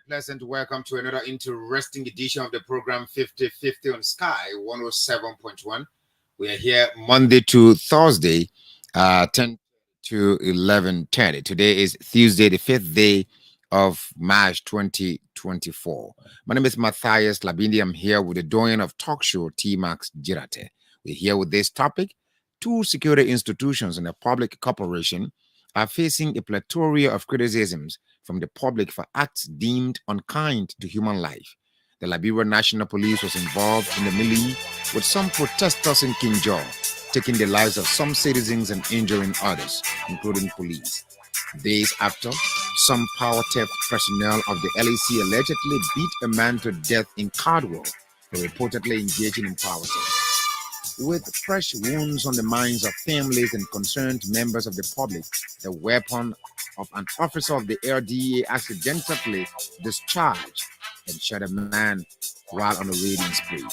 Pleasant welcome to another interesting edition of the program 50/50 on Sky 107.1. We are here Monday to Thursday, 10 to 11:30. Today is Tuesday, the 5th day of March 2024. My name is Matthias Larbeindee. I'm here with the doyen of talk show T-Max Jlateh. We're here with this topic. Two security institutions and a public corporation are facing a plethora of criticisms from the public for acts deemed unkind to human life. The Liberia National Police was involved in the melee with some protesters in Kinjor, taking the lives of some citizens and injuring others, including police. Days after, some power theft personnel of the LEC allegedly beat a man to death in Caldwell for reportedly engaging in power theft. With fresh wounds on the minds of families and concerned members of the public, the weapon of an officer of the LDEA accidentally discharged and shot a man while on a raiding spree.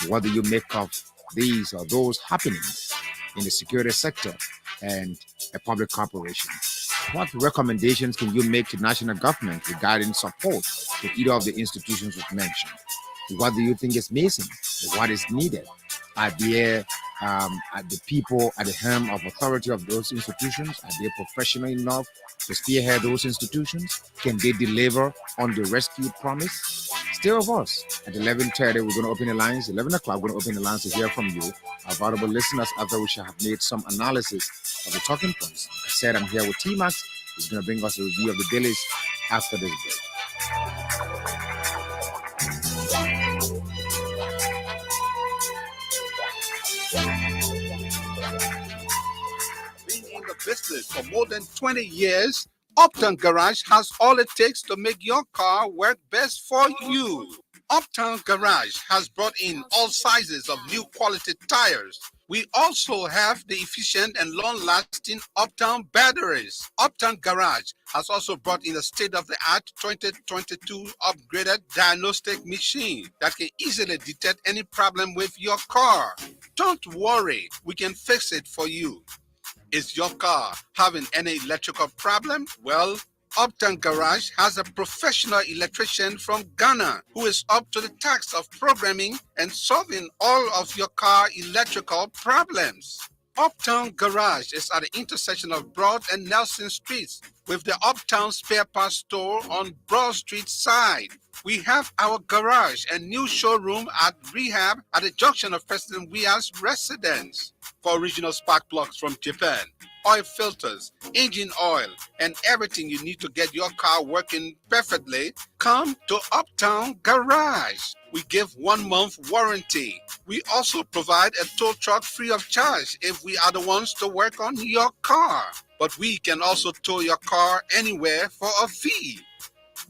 What do you make of these or those happenings in the security sector and a public corporation? What recommendations can you make to national government regarding support to either of the institutions we've mentioned? What do you think is missing? What is needed? Are the people at the helm of authority of those institutions? Are they professional enough to spearhead those institutions? Can they deliver on the rescue promise? Stay with us. At 11:30, we're going to open the lines. 11 o'clock, we're going to open the lines to hear from you, our valuable listeners, after we shall have made some analysis of the talking points. Like I said, I'm here with T-Max. He's going to bring us a review of the dailies after this break. Business for more than 20 years, Uptown Garage has all it takes to make your car work best for you. Uptown Garage has brought in all sizes of new quality tires. We also have the efficient and long-lasting Uptown batteries. Uptown Garage has also brought in a state-of-the-art 2022 upgraded diagnostic machine that can easily detect any problem with your car. Don't worry, we can fix it for you. Is your car having any electrical problem? Well, Uptown Garage has a professional electrician from Ghana who is up to the task of programming and solving all of your car electrical problems. Uptown Garage is at the intersection of Broad and Nelson Streets with the Uptown Spare Parts Store on Broad Street side. We have our garage and new showroom at Rehab at the junction of President Weah's residence. For original spark plugs from Japan, oil filters, engine oil, and everything you need to get your car working perfectly, come to Uptown Garage. We give 1 month warranty. We also provide a tow truck free of charge if we are the ones to work on your car. But we can also tow your car anywhere for a fee.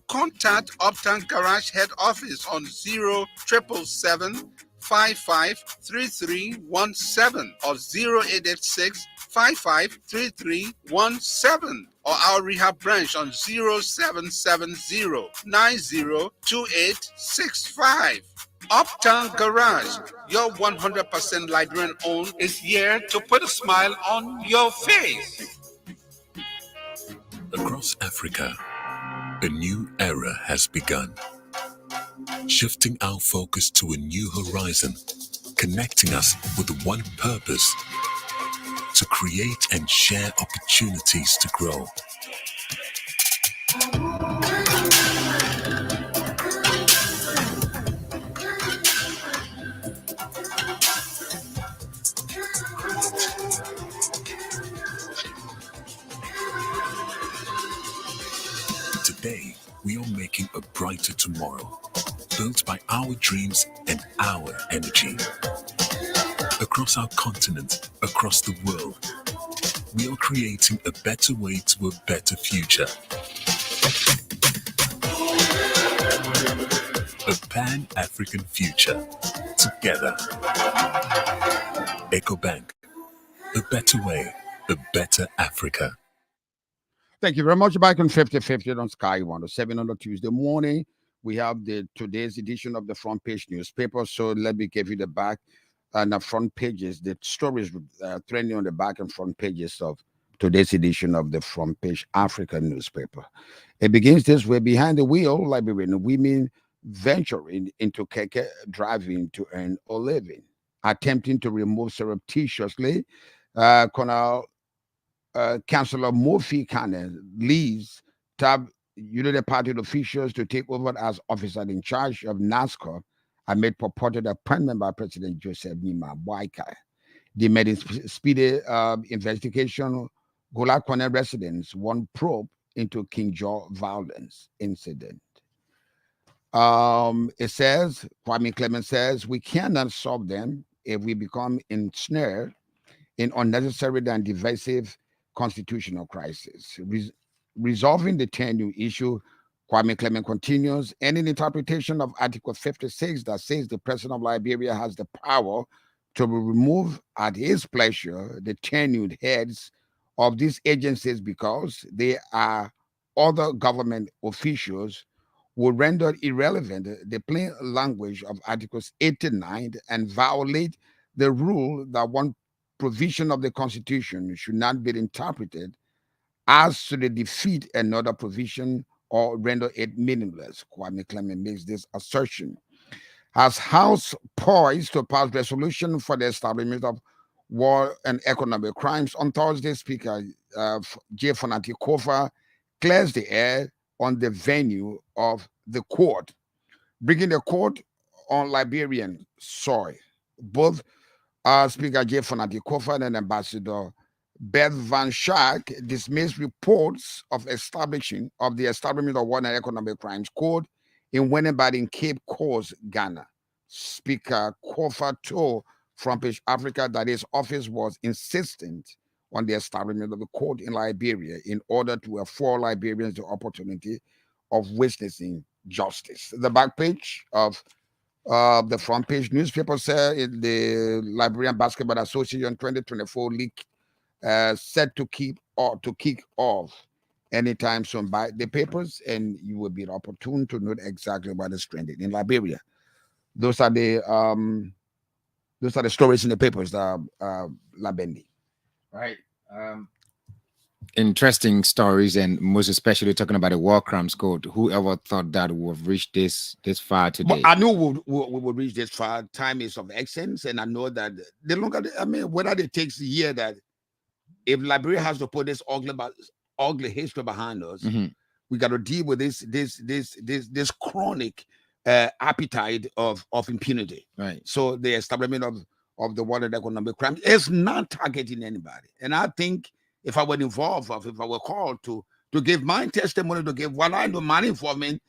Contact Uptown Garage head office on 0777 553317 or 0886 553317 or our rehab branch on 0770 902865. Uptown Garage, your 100% Liberian owned, is here to put a smile on your face. Across Africa, a new era has begun, shifting our focus to a new horizon, connecting us with one purpose: to create and share opportunities to grow. Today, we are making a brighter tomorrow, built by our dreams and our energy. Across our continent, across the world, we are creating a better way to a better future. A Pan-African future. Together. EcoBank. A better way, a better Africa. Thank you very much. Back on 50-50 on Sky 107 on a Tuesday morning. We have today's edition of the front page newspaper. So let me give you the back and the front pages, the stories trending on the back and front pages of today's edition of the front page African newspaper. It begins this way: behind the wheel, Liberian women venturing into keke driving to earn a living, attempting to remove surreptitiously. Colonel Councillor Murphy Kane leaves TAB United Party officials to take over as officer in charge of NASCAR amid purported appointment by President Joseph Nima Boakai. The made speedy investigation. Gola Kwane residents one probe into Kinjor violence incident. It says, Kwame Clement says, we cannot solve them if we become ensnared in unnecessary and divisive constitutional crisis. Resolving the tenure issue, Kwame Clement continues, any interpretation of Article 56 that says the President of Liberia has the power to remove at his pleasure the tenured heads of these agencies because they are other government officials would render irrelevant the plain language of Articles 89 and violate the rule that one provision of the Constitution should not be interpreted as to defeat another provision or render it meaningless. Kwame Clement makes this assertion. As House poised to pass resolution for the establishment of war and economic crimes on Thursday, Speaker J. Fonati Kofa clears the air on the venue of the court, bringing the court on Liberian soil. Both Speaker J. Fonati Kofa and Ambassador Beth Van Schaik dismissed reports of the establishment of War and Economic Crimes Court in Winnipeg in Cape Coast, Ghana. Speaker Kofa told Front Page Africa that his office was insistent on the establishment of the court in Liberia in order to afford Liberians the opportunity of witnessing justice. The back page of the front page newspaper said the Liberian Basketball Association 2024 league set to kick off anytime soon. By the papers, and you will be opportune to note exactly what is trending in Liberia. Those are the stories in the papers. Larbeindee. Right. Interesting stories, and most especially talking about the war crimes code. Whoever thought that we would have reached this far today? But I knew we would reach this far. Time is of essence, and I know that the longer, whether it takes a year, that if Liberia has to put this ugly history behind us, we got to deal with this chronic appetite of impunity. Right. So the establishment of the War and Economic Crime is not targeting anybody, and I think, if I were involved, or if I were called to give my testimony, to give what I know, my involvement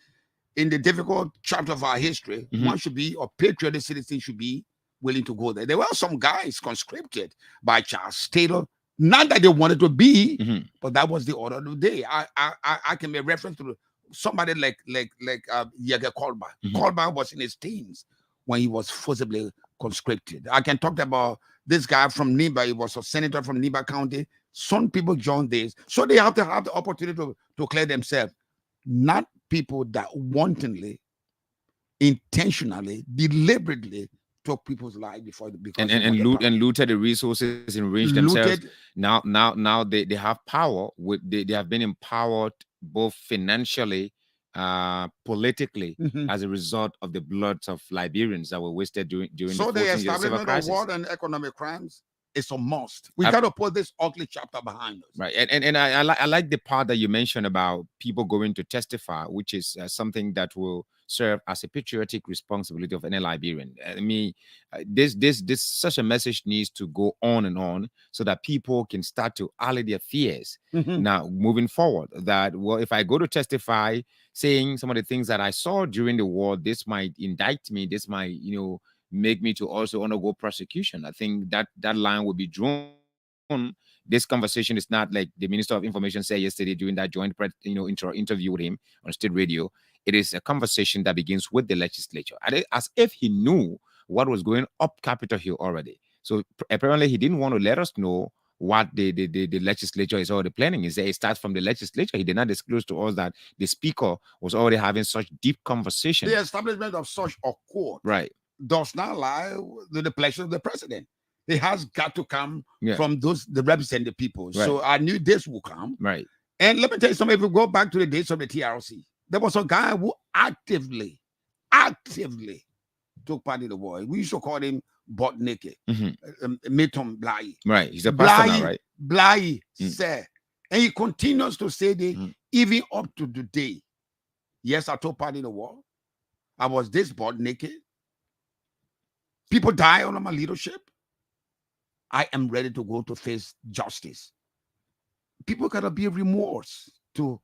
in the difficult chapter of our history, one should be, or patriotic citizen should be willing to go there. There were some guys conscripted by Charles Taylor, not that they wanted to be, but that was the order of the day. I can make reference to somebody like Yeager Caldwell. Caldwell was in his teens when he was forcibly conscripted. I can talk about this guy from Niba. He was a senator from Niba County. Some people joined this, so they have to have the opportunity to clear themselves. Not people that wantonly, intentionally, deliberately took people's lives because and looted the resources, enriched themselves. Now they have power. They have been empowered both financially, politically, as a result of the blood of Liberians that were wasted during so the 14 years civil establishment crisis. of war and economic crimes It's a must. We got to put this ugly chapter behind us. Right. And I like the part that you mentioned about people going to testify, which is something that will serve as a patriotic responsibility of any Liberian. I mean, this such a message needs to go on and on so that people can start to allay their fears now moving forward. That, well, if I go to testify saying some of the things that I saw during the war, this might indict me, this might, make me to also undergo prosecution. I think that line will be drawn. This conversation is not like the Minister of Information said yesterday during that joint interview with him on state radio. It is a conversation that begins with the legislature, as if he knew what was going up Capitol Hill already. So apparently he didn't want to let us know what the legislature is already planning. It starts from the legislature. He did not disclose to us that the speaker was already having such deep conversation. The establishment of such a court, right, does not lie with the pleasure of the president. It has got to come from the representative people. Right. So I knew this would come. Right. And let me tell you something. If we go back to the days of the TRC, there was a guy who actively took part in the war. We used to call him butt naked. Metom Blai. Right. He's a pastor now, right? Blai said. And he continues to say that even up to today. Yes, I took part in the war. I was this butt naked. People die under my leadership. I am ready to go to face justice. People gotta be remorse to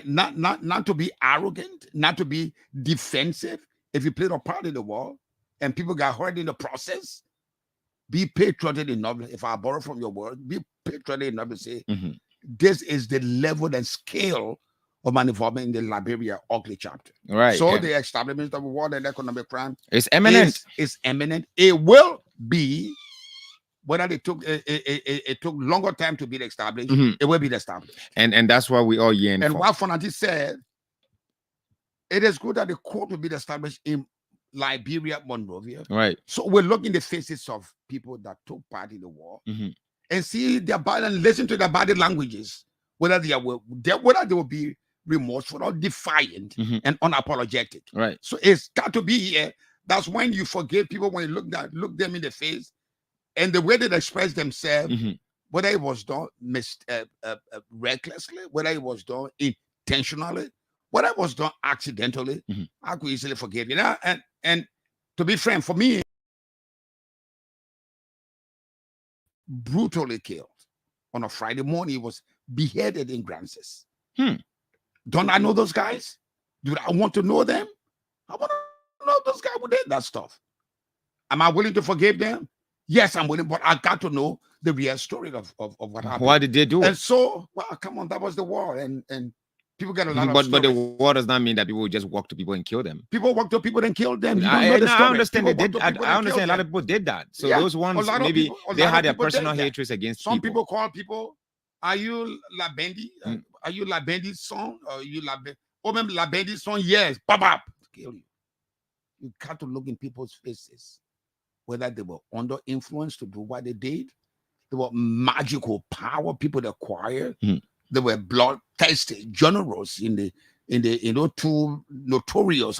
not to be arrogant, not to be defensive. If you played a part in the war and people got hurt in the process, be patriotic enough. If I borrow from your word, be patriotic enough to say this is the level and scale of my involvement in the Liberia ugly chapter. Right. So the establishment of war and economic crime is eminent. Is eminent. It will be, whether it took longer time to be established, it will be established. And that's what we all yearn for. And what Fonati said, it is good that the court will be established in Liberia, Monrovia. Right. So we're looking the faces of people that took part in the war and see their body and listen to their body languages, whether they will be remorseful or defiant and unapologetic. Right. So it's got to be here. That's when you forgive people, when you look them in the face, and the way they express themselves, whether it was done recklessly, whether it was done intentionally, whether it was done accidentally, I could easily forgive you. And to be frank, for me, brutally killed on a Friday morning, he was beheaded in Grances. Don't I know those guys? Do I want to know them? I want to know those guys who did that stuff. Am I willing to forgive them? Yes, I'm willing, but I got to know the real story of what happened. Why did they do it? And so, well, come on, that was the war, and people get a lot of stories. But the war does not mean that people just walk to people and kill them. People walk to people and kill them. I understand they did. I understand a lot of people did that. So those ones, maybe they had their personal hatreds against some people. Some people call people, are you Larbeindee? Are you Larbeindee's son? Or you Larbeindee's son? Yes. Bop. Kill you. You got to look in people's faces, whether they were under influence to do what they did. They were magical power people acquired. They were bloodthirsty generals in the two notorious